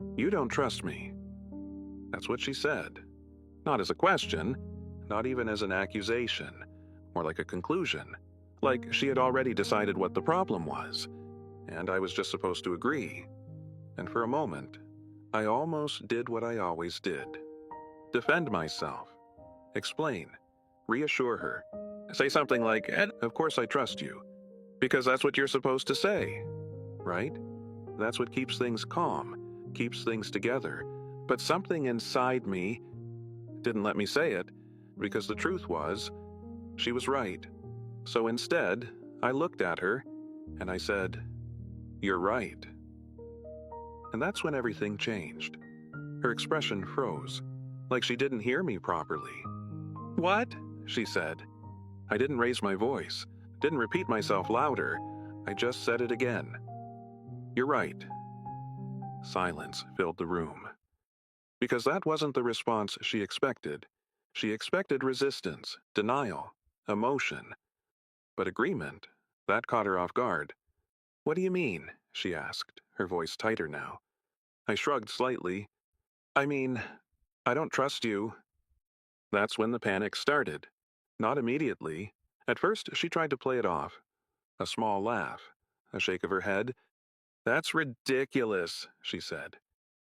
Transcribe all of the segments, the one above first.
You don't trust me. That's what she said. Not as a question, not even as an accusation, more like a conclusion. Like she had already decided what the problem was, and I was just supposed to agree. And for a moment, I almost did what I always did. Defend myself. Explain. Reassure her. Say something like, "Ed, of course I trust you." Because that's what you're supposed to say, right? That's what keeps things calm, keeps things together. But something inside me didn't let me say it, because the truth was, she was right. So instead, I looked at her and I said, "You're right." And that's when everything changed. Her expression froze, like she didn't hear me properly. "What?" she said. I didn't raise my voice, didn't repeat myself louder. I just said it again. "You're right." Silence filled the room. Because that wasn't the response she expected. She expected resistance, denial, emotion. But agreement, that caught her off guard. "What do you mean?" she asked, her voice tighter now. I shrugged slightly. "I mean, I don't trust you." That's when the panic started. Not immediately. At first, she tried to play it off. A small laugh, a shake of her head. "That's ridiculous," she said.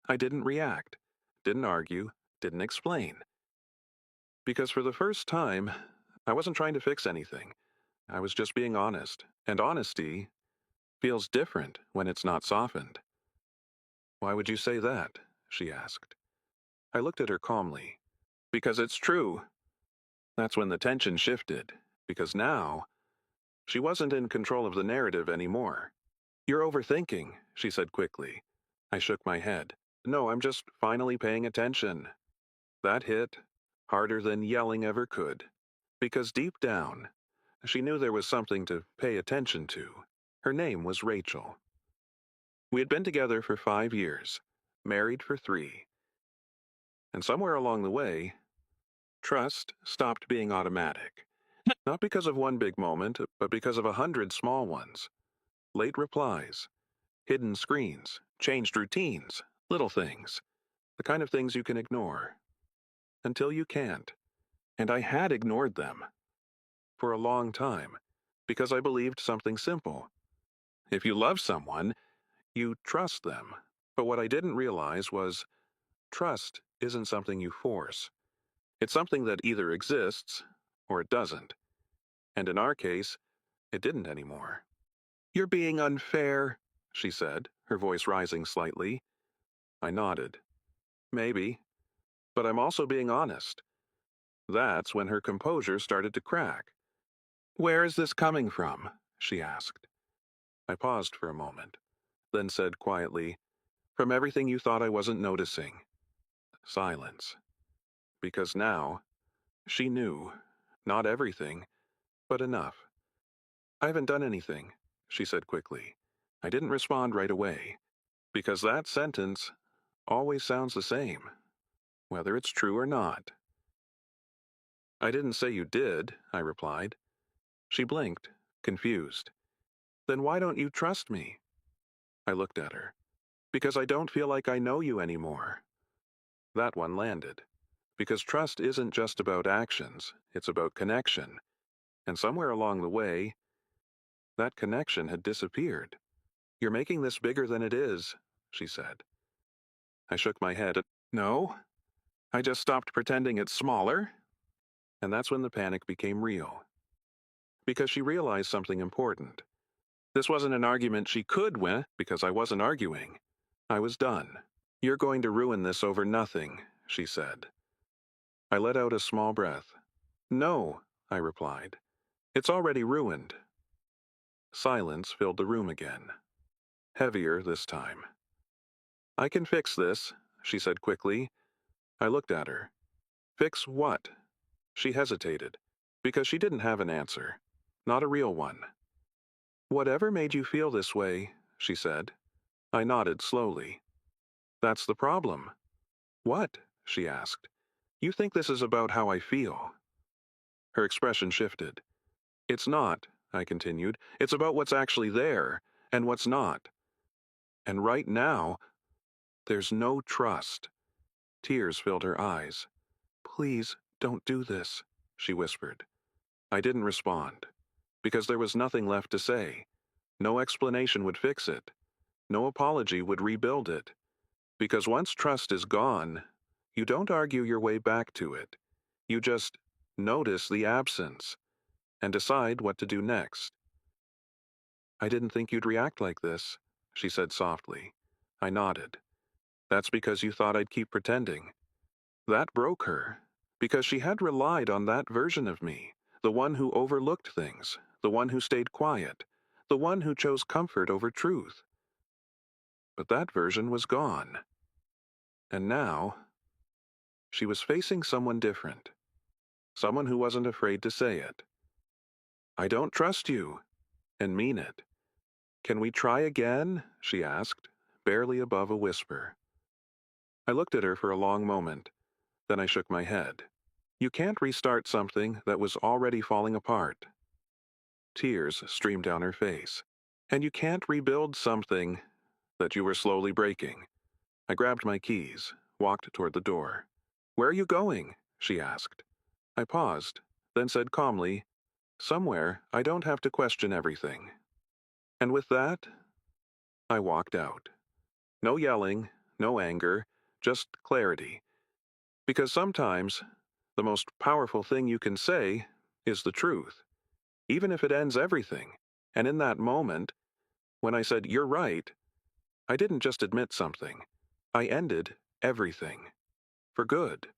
I didn't react, didn't argue, didn't explain. Because for the first time, I wasn't trying to fix anything. I was just being honest, and honesty feels different when it's not softened. "Why would you say that?" she asked. I looked at her calmly. "Because it's true." That's when the tension shifted, because now she wasn't in control of the narrative anymore. "You're overthinking," she said quickly. I shook my head. "No, I'm just finally paying attention." That hit harder than yelling ever could, because deep down, she knew there was something to pay attention to. Her name was Rachel. We had been together for 5 years, married for 3, and somewhere along the way, trust stopped being automatic. Not because of one big moment, but because of 100 small ones. Late replies, hidden screens, changed routines, little things. The kind of things you can ignore. Until you can't. And I had ignored them. For a long time. Because I believed something simple. If you love someone, you trust them. But what I didn't realize was trust isn't something you force. It's something that either exists or it doesn't. And in our case, it didn't anymore. "You're being unfair," she said, her voice rising slightly. I nodded. "Maybe. But I'm also being honest." That's when her composure started to crack. "Where is this coming from?" she asked. I paused for a moment, then said quietly, "From everything you thought I wasn't noticing." Silence. Because now, she knew. Not everything, but enough. "I haven't done anything," she said quickly. I didn't respond right away. Because that sentence always sounds the same, whether it's true or not. "I didn't say you did," I replied. She blinked, confused. "Then why don't you trust me?" I looked at her. "Because I don't feel like I know you anymore." That one landed. Because trust isn't just about actions, it's about connection. And somewhere along the way, that connection had disappeared. "You're making this bigger than it is," she said. I shook my head. "No, I just stopped pretending it's smaller." And that's when the panic became real. Because she realized something important. This wasn't an argument she could win because I wasn't arguing. I was done. "You're going to ruin this over nothing," she said. I let out a small breath. "No," I replied. "It's already ruined." Silence filled the room again. Heavier this time. "I can fix this," she said quickly. I looked at her. "Fix what?" She hesitated, because she didn't have an answer. Not a real one. "Whatever made you feel this way," she said. I nodded slowly. "That's the problem." "What?" she asked. "You think this is about how I feel." Her expression shifted. "It's not," I continued. "It's about what's actually there, and what's not. And right now, There's no trust. Tears filled her eyes. Please, don't do this, she whispered. I didn't respond, because there was nothing left to say. No explanation would fix it. No apology would rebuild it. Because once trust is gone, you don't argue your way back to it. You just notice the absence and decide what to do next. I didn't think you'd react like this, she said softly. I nodded. That's because you thought I'd keep pretending. That broke her, because she had relied on that version of me, the one who overlooked things, the one who stayed quiet, the one who chose comfort over truth. But that version was gone. And now, she was facing someone different, someone who wasn't afraid to say it. I don't trust you, and mean it. Can we try again? She asked, barely above a whisper. I looked at her for a long moment. Then I shook my head. You can't restart something that was already falling apart. Tears streamed down her face. And you can't rebuild something that you were slowly breaking. I grabbed my keys, walked toward the door. Where are you going? She asked. I paused, then said calmly, Somewhere I don't have to question everything. And with that, I walked out. No yelling, no anger, just clarity. Because sometimes the most powerful thing you can say is the truth, even if it ends everything. And in that moment, when I said, you're right, I didn't just admit something. I ended everything. For good.